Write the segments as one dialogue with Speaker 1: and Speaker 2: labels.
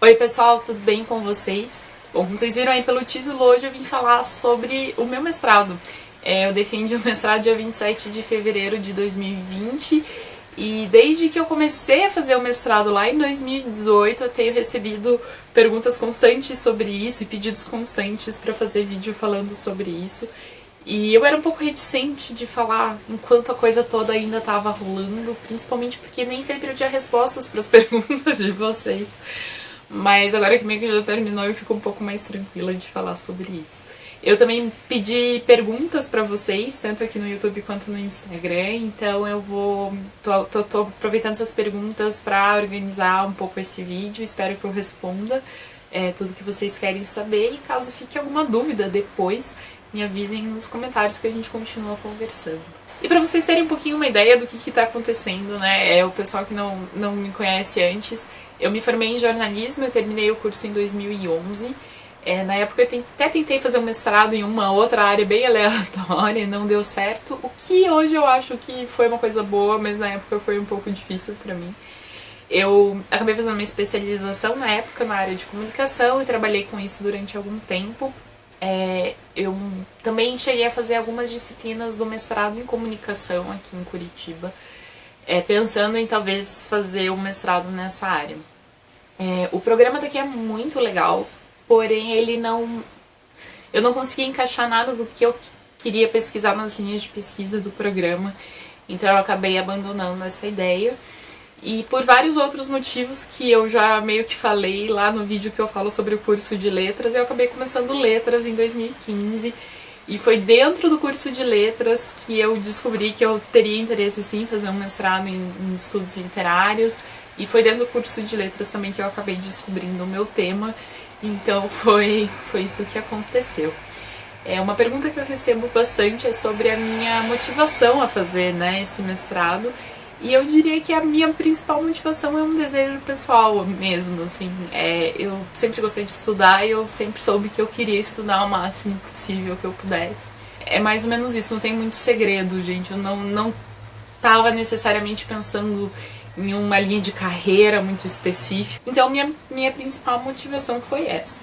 Speaker 1: Oi pessoal, tudo bem com vocês? Bom, como vocês viram aí pelo título, hoje eu vim falar sobre o meu mestrado. Eu defendi o mestrado dia 27 de fevereiro de 2020 e desde que eu comecei a fazer o mestrado lá em 2018 eu tenho recebido perguntas constantes sobre isso e pedidos constantes para fazer vídeo falando sobre isso. E eu era um pouco reticente de falar enquanto a coisa toda ainda estava rolando, principalmente porque nem sempre eu tinha respostas para as perguntas de vocês. Mas agora que meio que já terminou, eu fico um pouco mais tranquila de falar sobre isso. Eu também pedi perguntas pra vocês, tanto aqui no YouTube quanto no Instagram, então eu tô aproveitando essas perguntas pra organizar um pouco esse vídeo, espero que eu responda tudo que vocês querem saber, e caso fique alguma dúvida depois, me avisem nos comentários que a gente continua conversando. E pra vocês terem um pouquinho uma ideia do que tá acontecendo, né, o pessoal que não me conhece antes, eu me formei em jornalismo, eu terminei o curso em 2011. Na época eu até tentei fazer um mestrado em uma outra área bem aleatória e não deu certo, o que hoje eu acho que foi uma coisa boa, mas na época foi um pouco difícil pra mim. Eu acabei fazendo uma especialização na época na área de comunicação e trabalhei com isso durante algum tempo. Eu também cheguei a fazer algumas disciplinas do mestrado em comunicação aqui em Curitiba, pensando em talvez fazer um mestrado nessa área. O programa daqui é muito legal, porém eu não consegui encaixar nada do que eu queria pesquisar nas linhas de pesquisa do programa, então eu acabei abandonando essa ideia. E por vários outros motivos que eu já meio que falei lá no vídeo que eu falo sobre o curso de letras, eu acabei começando letras em 2015. E foi dentro do curso de letras que eu descobri que eu teria interesse sim em fazer um mestrado em estudos literários. E foi dentro do curso de letras também que eu acabei descobrindo o meu tema. Então foi isso que aconteceu. Uma pergunta que eu recebo bastante é sobre a minha motivação a fazer, né, esse mestrado. E eu diria que a minha principal motivação é um desejo pessoal mesmo, assim. Eu sempre gostei de estudar e eu sempre soube que eu queria estudar o máximo possível que eu pudesse. É mais ou menos isso, não tem muito segredo, gente. Eu não tava necessariamente pensando em uma linha de carreira muito específica. Então minha principal motivação foi essa.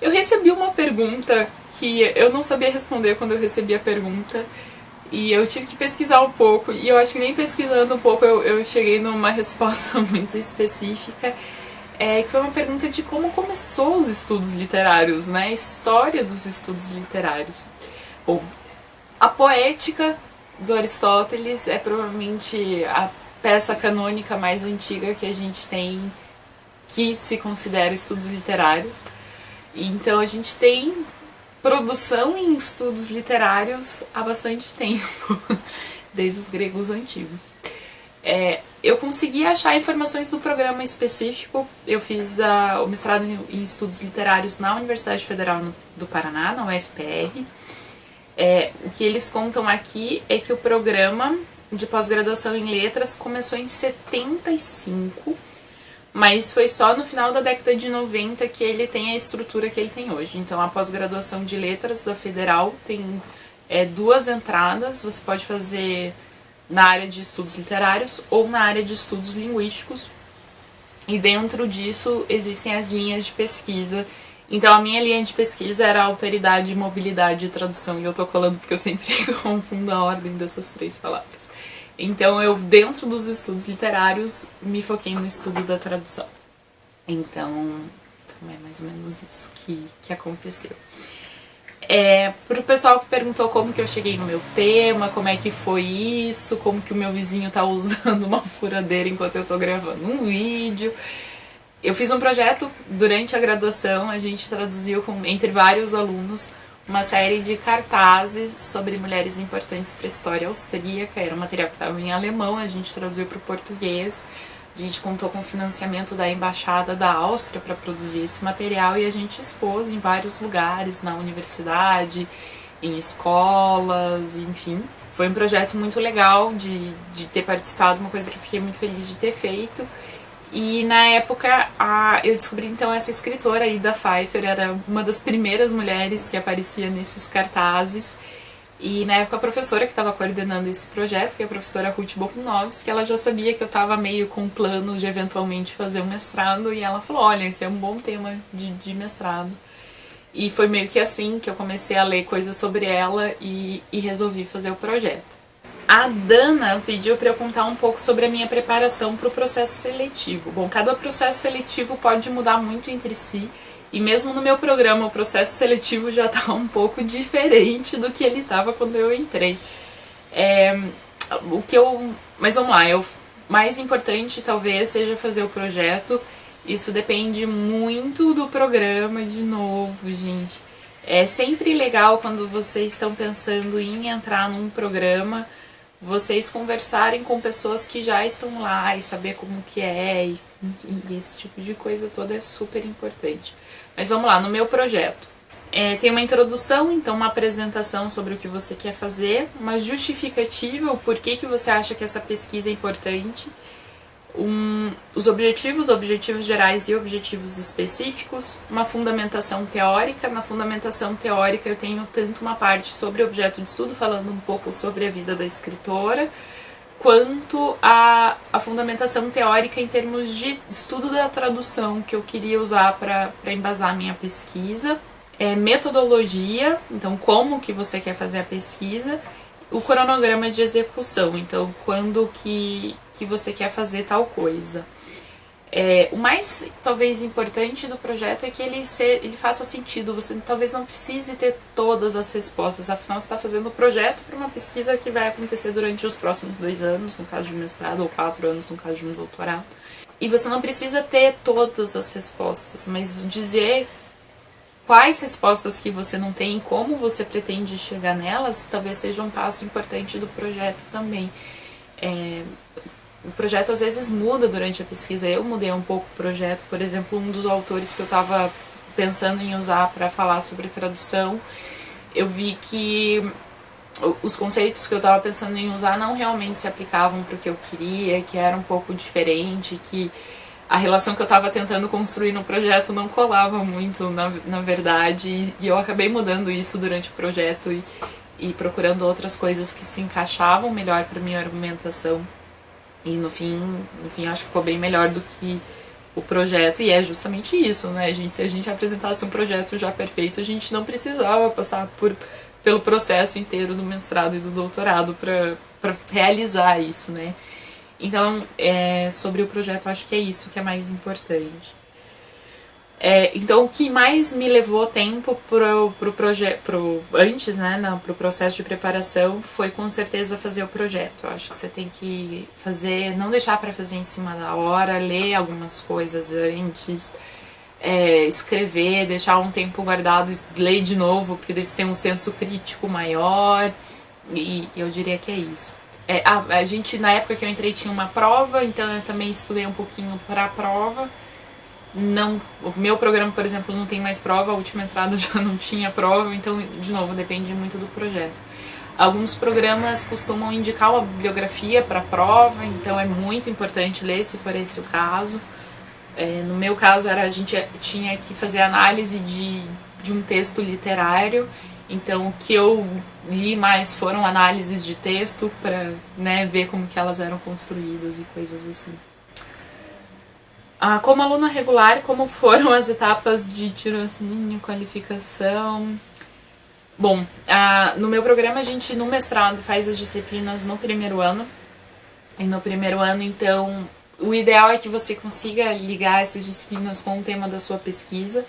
Speaker 1: Eu recebi uma pergunta que eu não sabia responder quando eu recebi a pergunta. E eu tive que pesquisar um pouco, e eu acho que nem pesquisando um pouco eu cheguei numa resposta muito específica, que foi uma pergunta de como começou os estudos literários, né? A história dos estudos literários. Bom, a Poética do Aristóteles é provavelmente a peça canônica mais antiga que a gente tem, que se considera estudos literários. Então a gente tem produção em estudos literários há bastante tempo, desde os gregos antigos. Eu consegui achar informações do programa específico. Eu fiz o mestrado em estudos literários na Universidade Federal do Paraná, na UFPR. O que eles contam aqui é que o programa de pós-graduação em letras começou em 75, mas foi só no final da década de 90 que ele tem a estrutura que ele tem hoje. Então a pós-graduação de letras da Federal tem 2 entradas, você pode fazer na área de estudos literários ou na área de estudos linguísticos, e dentro disso existem as linhas de pesquisa. Então a minha linha de pesquisa era alteridade, mobilidade e tradução, e eu tô colando porque eu sempre confundo a ordem dessas 3 palavras. Então eu, dentro dos estudos literários, me foquei no estudo da tradução. Então é mais ou menos isso que aconteceu. Pro pessoal que perguntou como que eu cheguei no meu tema, como é que foi isso, como que o meu vizinho tá usando uma furadeira enquanto eu tô gravando um vídeo. Eu fiz um projeto durante a graduação, a gente traduziu entre vários alunos uma série de cartazes sobre mulheres importantes para a história austríaca. Era um material que estava em alemão, a gente traduziu para o português. A gente contou com o financiamento da Embaixada da Áustria para produzir esse material, e a gente expôs em vários lugares, na universidade, em escolas, enfim. Foi um projeto muito legal de ter participado, uma coisa que eu fiquei muito feliz de ter feito. E na época eu descobri então essa escritora, Ida Pfeiffer, era uma das primeiras mulheres que aparecia nesses cartazes. E na época a professora que estava coordenando esse projeto, que é a professora Ruth Bokunovski, ela já sabia que eu estava meio com plano de eventualmente fazer um mestrado, e ela falou, olha, esse é um bom tema de mestrado. E foi meio que assim que eu comecei a ler coisas sobre ela e resolvi fazer o projeto. A Dana pediu para eu contar um pouco sobre a minha preparação para o processo seletivo. Bom, cada processo seletivo pode mudar muito entre si, e mesmo no meu programa o processo seletivo já está um pouco diferente do que ele estava quando eu entrei. Mas vamos lá, mais importante talvez seja fazer o projeto. Isso depende muito do programa, de novo, gente. É sempre legal quando vocês estão pensando em entrar num programa, vocês conversarem com pessoas que já estão lá e saber como que é, e esse tipo de coisa toda é super importante. Mas vamos lá, no meu projeto. Tem uma introdução, então uma apresentação sobre o que você quer fazer, uma justificativa, o porquê que você acha que essa pesquisa é importante, os objetivos gerais e objetivos específicos, uma fundamentação teórica. Na fundamentação teórica eu tenho tanto uma parte sobre objeto de estudo, falando um pouco sobre a vida da escritora, quanto a fundamentação teórica em termos de estudo da tradução que eu queria usar para embasar a minha pesquisa, metodologia, então como que você quer fazer a pesquisa, o cronograma de execução, então quando que você quer fazer tal coisa. O mais, talvez, importante do projeto é que ele faça sentido. Você talvez não precise ter todas as respostas, afinal você está fazendo o projeto para uma pesquisa que vai acontecer durante os próximos 2 anos, no caso de um mestrado, ou 4 anos, no caso de um doutorado. E você não precisa ter todas as respostas, mas dizer quais respostas que você não tem e como você pretende chegar nelas, talvez seja um passo importante do projeto também. O projeto às vezes muda durante a pesquisa. Eu mudei um pouco o projeto. Por exemplo, um dos autores que eu estava pensando em usar para falar sobre tradução, eu vi que os conceitos que eu estava pensando em usar não realmente se aplicavam para o que eu queria, que era um pouco diferente, que a relação que eu estava tentando construir no projeto não colava muito, na verdade, e eu acabei mudando isso durante o projeto e procurando outras coisas que se encaixavam melhor para minha argumentação. E no fim acho que ficou bem melhor do que o projeto, e é justamente isso, né, gente? Se a gente apresentasse um projeto já perfeito, a gente não precisava passar pelo processo inteiro do mestrado e do doutorado para realizar isso, né? Então, sobre o projeto, acho que é isso que é mais importante. Então, o que mais me levou tempo antes, né, pro processo de preparação, foi com certeza fazer o projeto. Eu acho que você tem que fazer, não deixar para fazer em cima da hora, ler algumas coisas antes, escrever, deixar um tempo guardado, ler de novo, porque deve ter um senso crítico maior, e eu diria que é isso. A gente, na época que eu entrei, tinha uma prova, então eu também estudei um pouquinho para a prova. O meu programa, por exemplo, não tem mais prova, a última entrada já não tinha prova, então, de novo, depende muito do projeto. Alguns programas costumam indicar uma bibliografia para a prova, então é muito importante ler, se for esse o caso. No meu caso, a gente tinha que fazer análise de um texto literário, então o que eu li mais foram análises de texto para, né, ver como que elas eram construídas e coisas assim. Como aluna regular, como foram as etapas de tirocínio, qualificação? Bom, no meu programa a gente, no mestrado, faz as disciplinas no primeiro ano. E no primeiro ano, então, o ideal é que você consiga ligar essas disciplinas com o tema da sua pesquisa.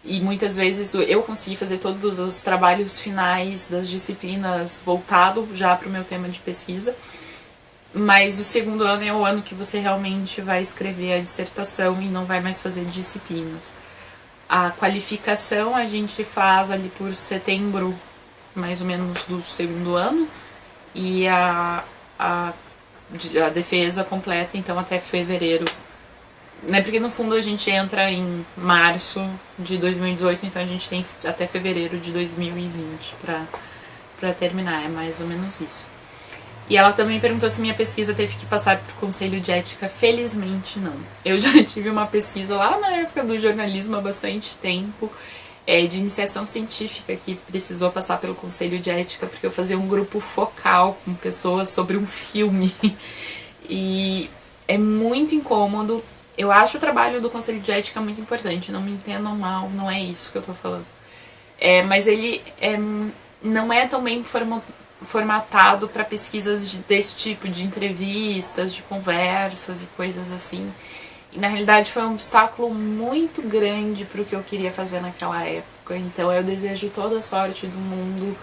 Speaker 1: E muitas vezes eu consegui fazer todos os trabalhos finais das disciplinas voltado já para o meu tema de pesquisa. Mas o segundo ano é o ano que você realmente vai escrever a dissertação e não vai mais fazer disciplinas. A qualificação a gente faz ali por setembro, mais ou menos, do segundo ano, e a defesa completa, então, até fevereiro. Né? Porque no fundo a gente entra em março de 2018, então a gente tem até fevereiro de 2020 para terminar, é mais ou menos isso. E ela também perguntou se minha pesquisa teve que passar por conselho de ética. Felizmente não. Eu já tive uma pesquisa lá na época do jornalismo há bastante tempo, de iniciação científica que precisou passar pelo Conselho de Ética, porque eu fazia um grupo focal com pessoas sobre um filme. E é muito incômodo. Eu acho o trabalho do Conselho de Ética muito importante, não me entendam mal, não é isso que eu tô falando. Mas ele não é tão bem formatado para pesquisas desse tipo, de entrevistas, de conversas e coisas assim. E na realidade foi um obstáculo muito grande para o que eu queria fazer naquela época. Então eu desejo toda a sorte do mundo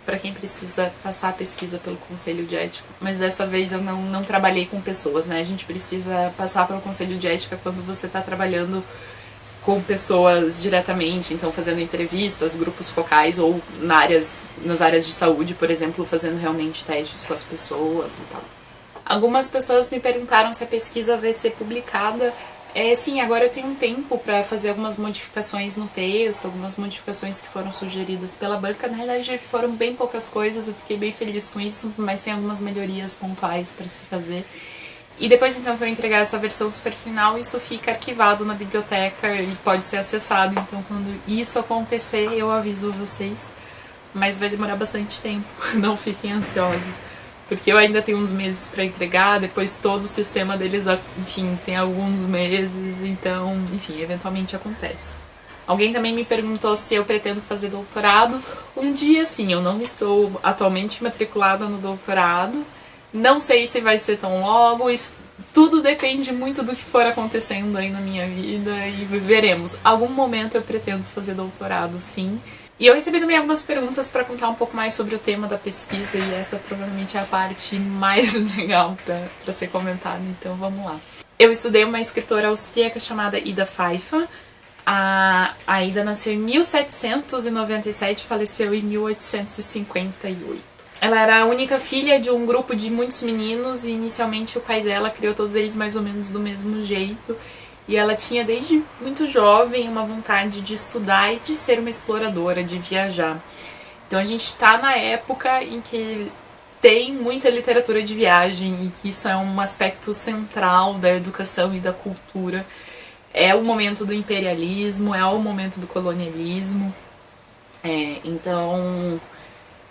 Speaker 1: para quem precisa passar a pesquisa pelo Conselho de Ética. Mas dessa vez eu não trabalhei com pessoas, né? A gente precisa passar pelo Conselho de Ética quando você está trabalhando com pessoas diretamente, então fazendo entrevistas, grupos focais ou nas áreas de saúde, por exemplo, fazendo realmente testes com as pessoas e tal. Algumas pessoas me perguntaram se a pesquisa vai ser publicada. Sim, agora eu tenho um tempo para fazer algumas modificações no texto, algumas modificações que foram sugeridas pela banca. Na realidade foram bem poucas coisas, eu fiquei bem feliz com isso, mas tem algumas melhorias pontuais para se fazer. E depois então que eu entregar essa versão super final, isso fica arquivado na biblioteca e pode ser acessado. Então quando isso acontecer eu aviso vocês, mas vai demorar bastante tempo, não fiquem ansiosos. Porque eu ainda tenho uns meses para entregar, depois todo o sistema deles, enfim, tem alguns meses, então, enfim, eventualmente acontece. Alguém também me perguntou se eu pretendo fazer doutorado. Um dia, sim, eu não estou atualmente matriculada no doutorado, não sei se vai ser tão logo, isso tudo depende muito do que for acontecendo aí na minha vida e veremos. Algum momento eu pretendo fazer doutorado, sim. E eu recebi também algumas perguntas para contar um pouco mais sobre o tema da pesquisa, e essa provavelmente é a parte mais legal para ser comentada, então vamos lá. Eu estudei uma escritora austríaca chamada Ida Pfeiffer. A Ida nasceu em 1797 e faleceu em 1858. Ela era a única filha de um grupo de muitos meninos e inicialmente o pai dela criou todos eles mais ou menos do mesmo jeito. E ela tinha desde muito jovem uma vontade de estudar e de ser uma exploradora, de viajar. Então a gente está na época em que tem muita literatura de viagem e que isso é um aspecto central da educação e da cultura. É o momento do imperialismo, é o momento do colonialismo. Então,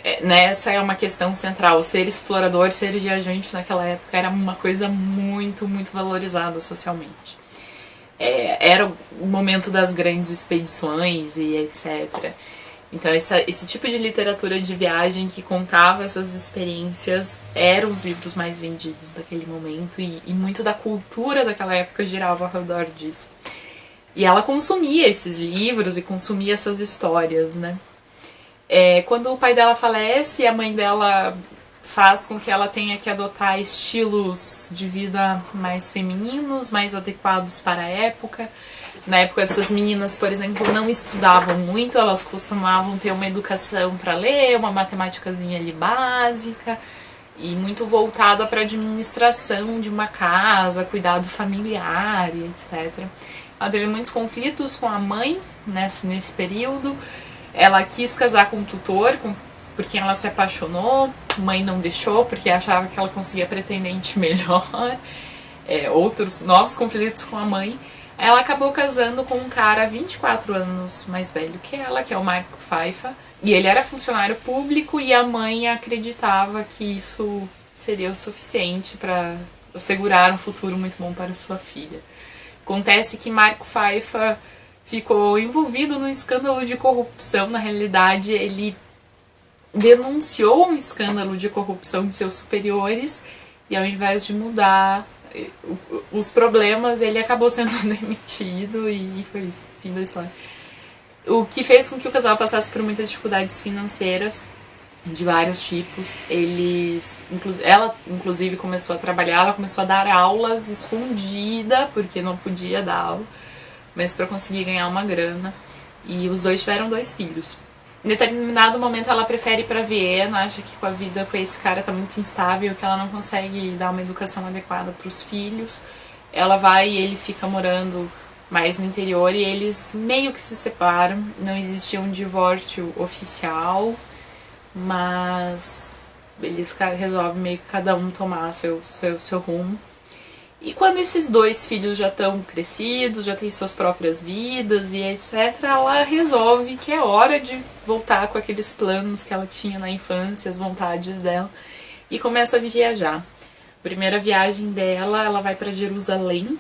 Speaker 1: essa é uma questão central. Ser explorador, ser viajante naquela época era uma coisa muito, muito valorizada socialmente. Era o momento das grandes expedições e etc. Então esse tipo de literatura de viagem que contava essas experiências eram os livros mais vendidos daquele momento e muito da cultura daquela época girava ao redor disso. E ela consumia esses livros e consumia essas histórias, né? Quando o pai dela falece, a mãe dela faz com que ela tenha que adotar estilos de vida mais femininos, mais adequados para a época. Na época, essas meninas, por exemplo, não estudavam muito, elas costumavam ter uma educação para ler, uma matemáticazinha ali básica, e muito voltada para a administração de uma casa, cuidado familiar e etc. Ela teve muitos conflitos com a mãe nesse período. Ela quis casar com um tutor, porque ela se apaixonou, mãe não deixou porque achava que ela conseguia pretendente melhor, outros novos conflitos com a mãe. Ela acabou casando com um cara 24 anos mais velho que ela, que é o Mark Pfeiffer, e ele era funcionário público e a mãe acreditava que isso seria o suficiente para assegurar um futuro muito bom para sua filha. Acontece que Mark Pfeiffer ficou envolvido num escândalo de corrupção. Na realidade, ele denunciou um escândalo de corrupção de seus superiores e ao invés de mudar os problemas, ele acabou sendo demitido e foi isso, fim da história. O que fez com que o casal passasse por muitas dificuldades financeiras de vários tipos. Ela inclusive começou a trabalhar, ela começou a dar aulas escondida, porque não podia dar aula, mas para conseguir ganhar uma grana. E os dois tiveram 2 filhos. Em determinado momento ela prefere ir pra Viena, acha que com a vida com esse cara tá muito instável, que ela não consegue dar uma educação adequada pros filhos. Ela vai e ele fica morando mais no interior e eles meio que se separam. Não existia um divórcio oficial, mas eles resolvem meio que cada um tomar seu rumo. E quando esses dois filhos já estão crescidos, já têm suas próprias vidas e etc., ela resolve que é hora de voltar com aqueles planos que ela tinha na infância, as vontades dela, e começa a viajar. A primeira viagem dela, ela vai para Jerusalém,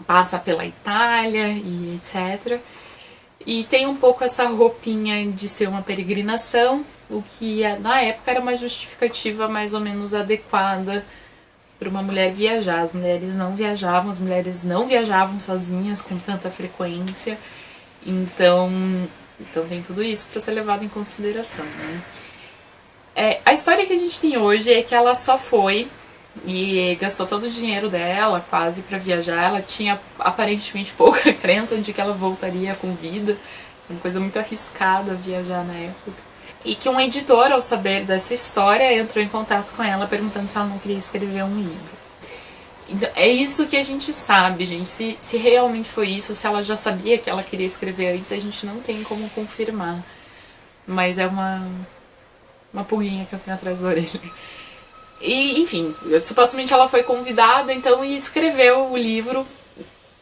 Speaker 1: passa pela Itália e etc., e tem um pouco essa roupinha de ser uma peregrinação, o que na época era uma justificativa mais ou menos adequada para uma mulher viajar. As mulheres não viajavam sozinhas com tanta frequência, então tem tudo isso para ser levado em consideração, né? A história que a gente tem hoje é que ela só foi e gastou todo o dinheiro dela quase para viajar. Ela tinha aparentemente pouca crença de que ela voltaria com vida, uma coisa muito arriscada viajar na época. E que um editor, ao saber dessa história, entrou em contato com ela perguntando se ela não queria escrever um livro. Então, é isso que a gente sabe, gente. Se realmente foi isso, se ela já sabia que ela queria escrever antes, a gente não tem como confirmar. Mas é uma pulguinha que eu tenho atrás da orelha. E, enfim, supostamente ela foi convidada, então, e escreveu o livro,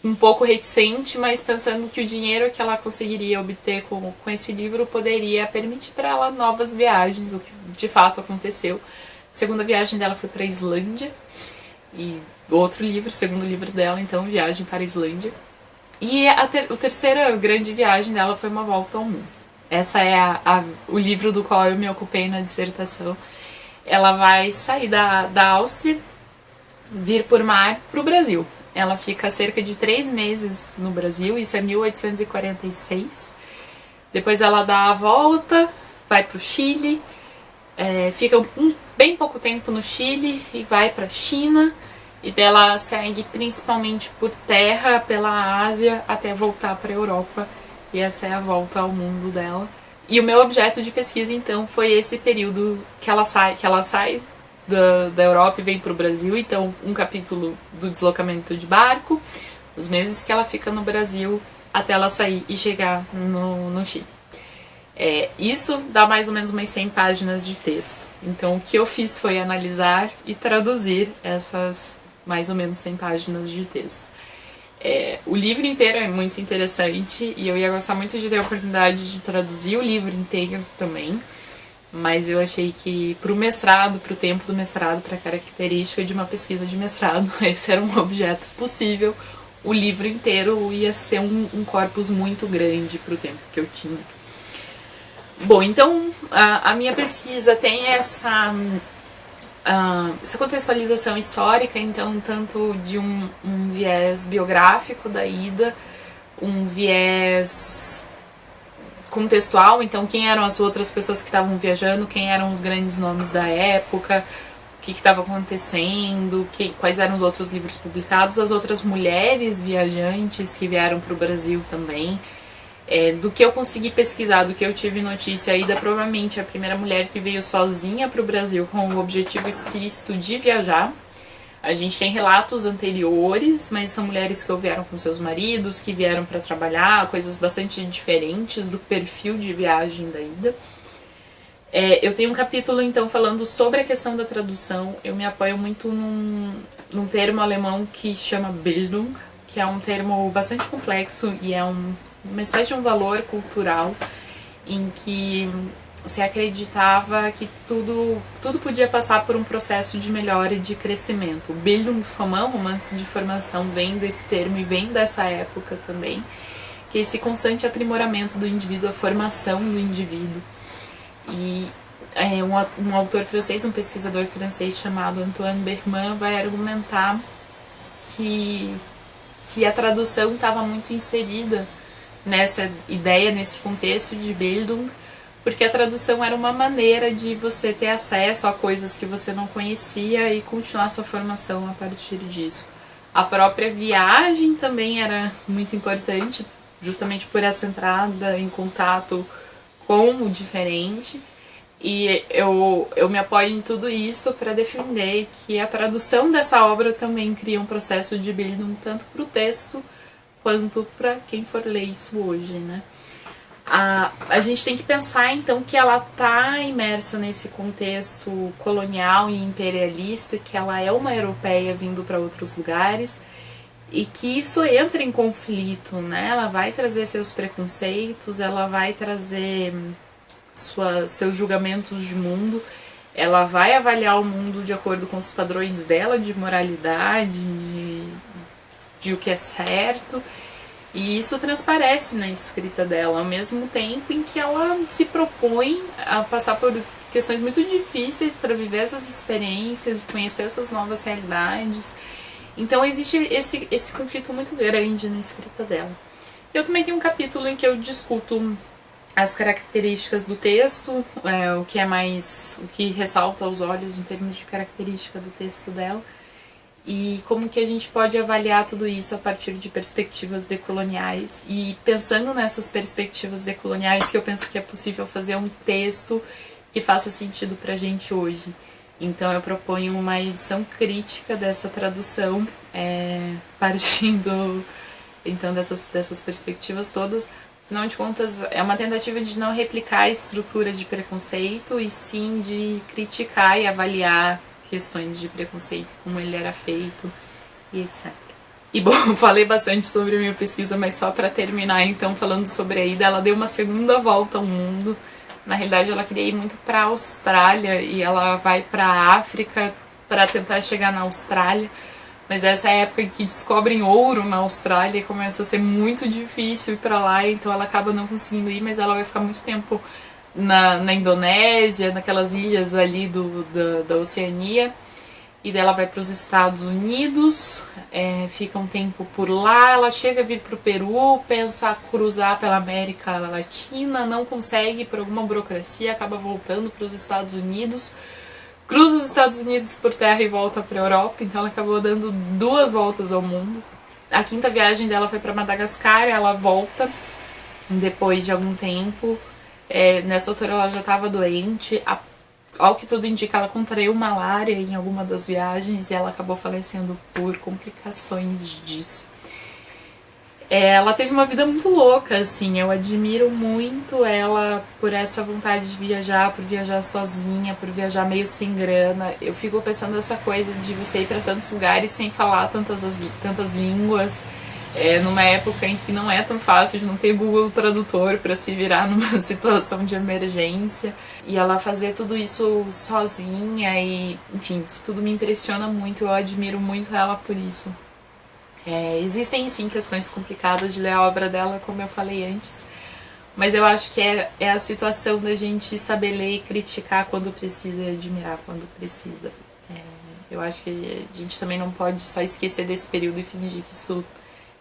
Speaker 1: um pouco reticente, mas pensando que o dinheiro que ela conseguiria obter com esse livro poderia permitir para ela novas viagens, o que de fato aconteceu. A segunda viagem dela foi para a Islândia, e outro livro, o segundo livro dela, então, Viagem para a Islândia. E a terceira grande viagem dela foi Uma Volta ao Mundo. Essa é o livro do qual eu me ocupei na dissertação. Ela vai sair da Áustria, vir por mar para o Brasil. Ela fica cerca de 3 meses no Brasil, isso é 1846. Depois ela dá a volta, vai para o Chile, fica bem pouco tempo no Chile e vai para a China. E dela segue principalmente por terra, pela Ásia, até voltar para a Europa. E essa é a volta ao mundo dela. E o meu objeto de pesquisa, então, foi esse período que ela sai da Europa e vem para o Brasil. Então, um capítulo do deslocamento de barco, os meses que ela fica no Brasil até ela sair e chegar no Chile. Isso dá mais ou menos umas 100 páginas de texto. Então, o que eu fiz foi analisar e traduzir essas mais ou menos 100 páginas de texto. O livro inteiro é muito interessante e eu ia gostar muito de ter a oportunidade de traduzir o livro inteiro também, mas eu achei que pro mestrado, pro tempo do mestrado, pra característica de uma pesquisa de mestrado, esse era um objeto possível. O livro inteiro ia ser um corpus muito grande pro tempo que eu tinha. Bom, então a minha pesquisa tem essa contextualização histórica, então, tanto de um viés biográfico da Ida, um viés contextual, então quem eram as outras pessoas que estavam viajando, quem eram os grandes nomes da época, o que estava acontecendo, quais eram os outros livros publicados, as outras mulheres viajantes que vieram para o Brasil também. Do que eu consegui pesquisar, do que eu tive notícia, a Ida provavelmente é a primeira mulher que veio sozinha para o Brasil com o objetivo explícito de viajar. A gente tem relatos anteriores, mas são mulheres que vieram com seus maridos, que vieram para trabalhar, coisas bastante diferentes do perfil de viagem da Ida. Eu tenho um capítulo, então, falando sobre a questão da tradução. Eu me apoio muito num termo alemão que chama Bildung, que é um termo bastante complexo e é uma espécie de um valor cultural em que se acreditava que tudo podia passar por um processo de melhora e de crescimento. O Bildungsroman, romance de formação, vem desse termo e vem dessa época também, que é esse constante aprimoramento do indivíduo, a formação do indivíduo. E um autor francês, um pesquisador francês chamado Antoine Berman vai argumentar que a tradução estava muito inserida nessa ideia, nesse contexto de Bildung, porque a tradução era uma maneira de você ter acesso a coisas que você não conhecia e continuar sua formação a partir disso. A própria viagem também era muito importante, justamente por essa entrada em contato com o diferente. E eu me apoio em tudo isso para defender que a tradução dessa obra também cria um processo de Bildung, tanto para o texto quanto para quem for ler isso hoje, né? A gente tem que pensar então que ela está imersa nesse contexto colonial e imperialista, que ela é uma europeia vindo para outros lugares e que isso entra em conflito, né? Ela vai trazer seus preconceitos, ela vai trazer seus julgamentos de mundo, ela vai avaliar o mundo de acordo com os padrões dela de moralidade, de o que é certo. E isso transparece na escrita dela, ao mesmo tempo em que ela se propõe a passar por questões muito difíceis para viver essas experiências, conhecer essas novas realidades. Então existe esse conflito muito grande na escrita dela. Eu também tenho um capítulo em que eu discuto as características do texto, o que ressalta aos olhos em termos de característica do texto dela, e como que a gente pode avaliar tudo isso a partir de perspectivas decoloniais. E pensando nessas perspectivas decoloniais, que eu penso que é possível fazer um texto que faça sentido pra gente hoje. Então eu proponho uma edição crítica dessa tradução, partindo então dessas perspectivas todas. Afinal de contas, é uma tentativa de não replicar estruturas de preconceito, e sim de criticar e avaliar questões de preconceito, como ele era feito e etc. E bom, falei bastante sobre a minha pesquisa, mas só para terminar então falando sobre a ida, ela deu uma segunda volta ao mundo. Na realidade ela queria ir muito para a Austrália e ela vai para a África para tentar chegar na Austrália, mas essa é a época em que descobrem ouro na Austrália e começa a ser muito difícil ir para lá, então ela acaba não conseguindo ir, mas ela vai ficar muito tempo na Indonésia, naquelas ilhas ali da Oceania, e daí ela vai para os Estados Unidos, fica um tempo por lá, ela chega a vir para o Peru, pensa cruzar pela América Latina, não consegue por alguma burocracia, acaba voltando para os Estados Unidos, cruza os Estados Unidos por terra e volta para a Europa, então ela acabou dando 2 voltas ao mundo. A 5ª viagem dela foi para Madagascar, ela volta depois de algum tempo. Nessa altura ela já estava doente, ao que tudo indica ela contraiu malária em alguma das viagens e ela acabou falecendo por complicações disso. Ela teve uma vida muito louca, assim, eu admiro muito ela por essa vontade de viajar, por viajar sozinha, por viajar meio sem grana. Eu fico pensando essa coisa de você ir para tantos lugares sem falar tantas línguas, numa época em que não é tão fácil, de não ter Google Tradutor para se virar numa situação de emergência, e ela fazer tudo isso sozinha, e enfim, isso tudo me impressiona muito, eu admiro muito ela por isso. Existem sim questões complicadas de ler a obra dela, como eu falei antes, mas eu acho que é a situação da gente saber ler e criticar quando precisa e admirar quando precisa. Eu acho que a gente também não pode só esquecer desse período e fingir que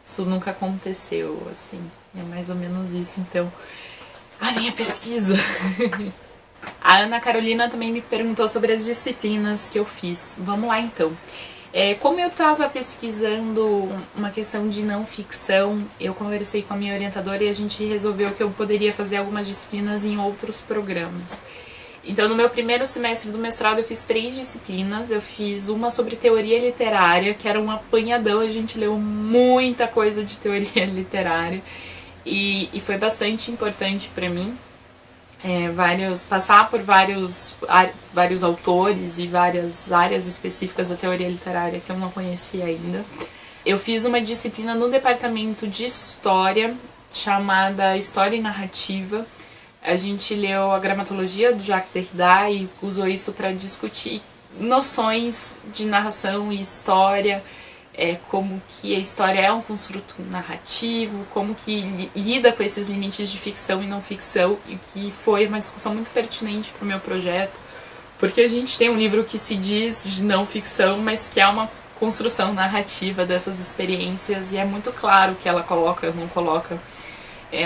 Speaker 1: isso nunca aconteceu, assim. É mais ou menos isso, então, a minha pesquisa. A Ana Carolina também me perguntou sobre as disciplinas que eu fiz. Vamos lá, então. Como eu estava pesquisando uma questão de não ficção, eu conversei com a minha orientadora e a gente resolveu que eu poderia fazer algumas disciplinas em outros programas. Então, no meu primeiro semestre do mestrado, eu fiz 3 disciplinas. Eu fiz uma sobre teoria literária, que era um apanhadão, a gente leu muita coisa de teoria literária. E foi bastante importante para mim. Passar por vários autores e várias áreas específicas da teoria literária que eu não conhecia ainda. Eu fiz uma disciplina no departamento de História, chamada História e Narrativa. A gente leu a gramatologia do Jacques Derrida e usou isso para discutir noções de narração e história, como que a história é um construto narrativo, como que lida com esses limites de ficção e não ficção, e que foi uma discussão muito pertinente para o meu projeto, porque a gente tem um livro que se diz de não ficção, mas que é uma construção narrativa dessas experiências, e é muito claro que ela coloca ou não coloca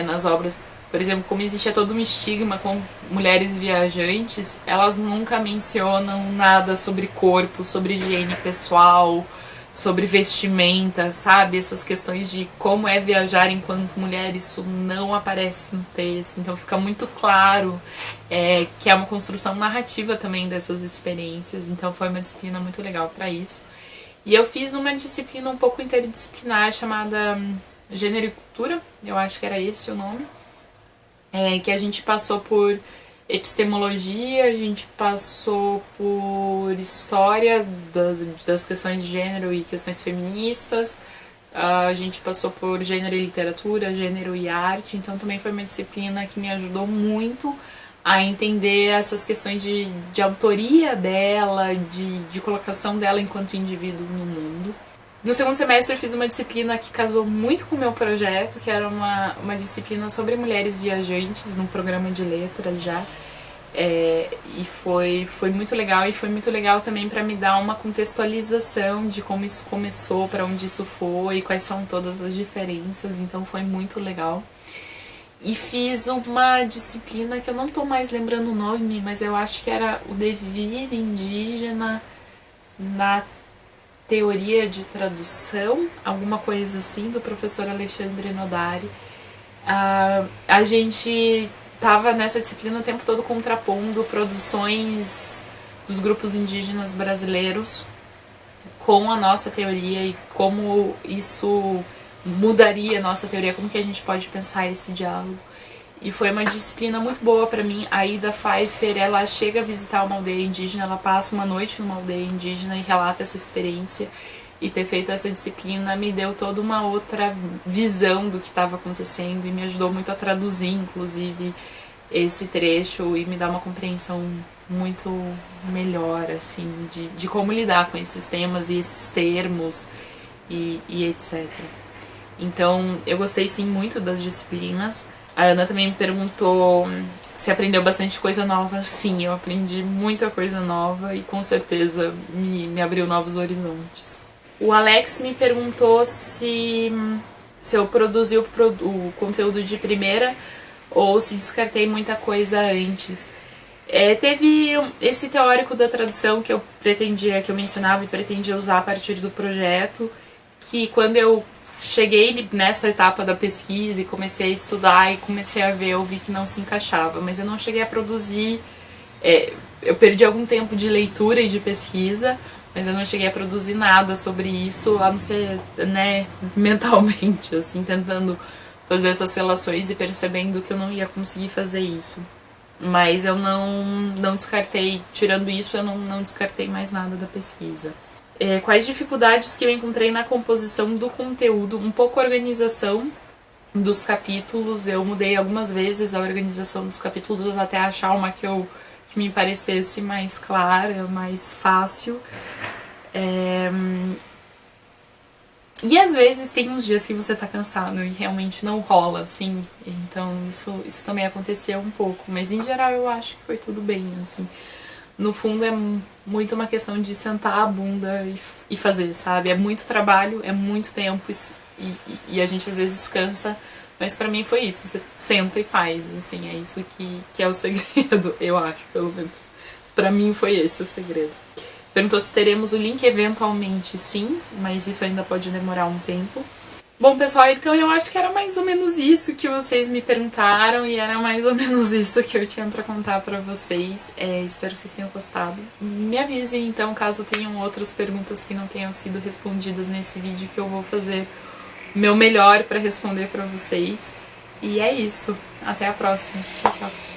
Speaker 1: nas obras. Por exemplo, como existia todo um estigma com mulheres viajantes, elas nunca mencionam nada sobre corpo, sobre higiene pessoal, sobre vestimenta, sabe? Essas questões de como é viajar enquanto mulher, isso não aparece no texto. Então fica muito claro que é uma construção narrativa também dessas experiências. Então foi uma disciplina muito legal para isso. E eu fiz uma disciplina um pouco interdisciplinar chamada Gênero e Cultura, eu acho que era esse o nome. que a gente passou por epistemologia, a gente passou por história das questões de gênero e questões feministas, a gente passou por gênero e literatura, gênero e arte, então também foi uma disciplina que me ajudou muito a entender essas questões de autoria dela, de colocação dela enquanto indivíduo no mundo. No segundo semestre eu fiz uma disciplina que casou muito com o meu projeto, que era uma disciplina sobre mulheres viajantes, num programa de letras já. E foi muito legal, e foi muito legal também para me dar uma contextualização de como isso começou, para onde isso foi, quais são todas as diferenças, então foi muito legal. E fiz uma disciplina que eu não tô mais lembrando o nome, mas eu acho que era o devir indígena na teoria de tradução, alguma coisa assim, do professor Alexandre Nodari. A gente tava nessa disciplina o tempo todo contrapondo produções dos grupos indígenas brasileiros com a nossa teoria e como isso mudaria a nossa teoria, como que a gente pode pensar esse diálogo. E foi uma disciplina muito boa pra mim. A Ida Pfeiffer, ela chega a visitar uma aldeia indígena, ela passa uma noite numa aldeia indígena e relata essa experiência. E ter feito essa disciplina me deu toda uma outra visão do que estava acontecendo e me ajudou muito a traduzir, inclusive, esse trecho e me dar uma compreensão muito melhor, assim, de como lidar com esses temas e esses termos e etc. Então, eu gostei sim muito das disciplinas. A Ana também me perguntou se aprendeu bastante coisa nova. Sim, eu aprendi muita coisa nova e com certeza me abriu novos horizontes. O Alex me perguntou se eu produzi o conteúdo de primeira ou se descartei muita coisa antes. Teve esse teórico da tradução que eu mencionava e pretendia usar a partir do projeto, que quando eu cheguei nessa etapa da pesquisa e comecei a estudar e comecei a ver, eu vi que não se encaixava, mas eu não cheguei a produzir, eu perdi algum tempo de leitura e de pesquisa, mas eu não cheguei a produzir nada sobre isso, a não ser, né, mentalmente, assim, tentando fazer essas relações e percebendo que eu não ia conseguir fazer isso. Mas eu não descartei, tirando isso, eu não descartei mais nada da pesquisa. Quais dificuldades que eu encontrei na composição do conteúdo? Um pouco a organização dos capítulos. Eu mudei algumas vezes a organização dos capítulos até achar uma que me parecesse mais clara, mais fácil. E às vezes tem uns dias que você tá cansado e realmente não rola, assim. Então isso também aconteceu um pouco. Mas em geral eu acho que foi tudo bem, assim. No fundo é muito uma questão de sentar a bunda e fazer, sabe? É muito trabalho, é muito tempo e a gente às vezes cansa, mas pra mim foi isso, você senta e faz, assim, é isso que é o segredo, eu acho, pelo menos. Pra mim foi esse o segredo. Perguntou se teremos o link eventualmente, sim, mas isso ainda pode demorar um tempo. Bom, pessoal, então eu acho que era mais ou menos isso que vocês me perguntaram e era mais ou menos isso que eu tinha pra contar pra vocês. Espero que vocês tenham gostado. Me avisem, então, caso tenham outras perguntas que não tenham sido respondidas nesse vídeo, que eu vou fazer o meu melhor pra responder pra vocês. E é isso. Até a próxima. Tchau, tchau.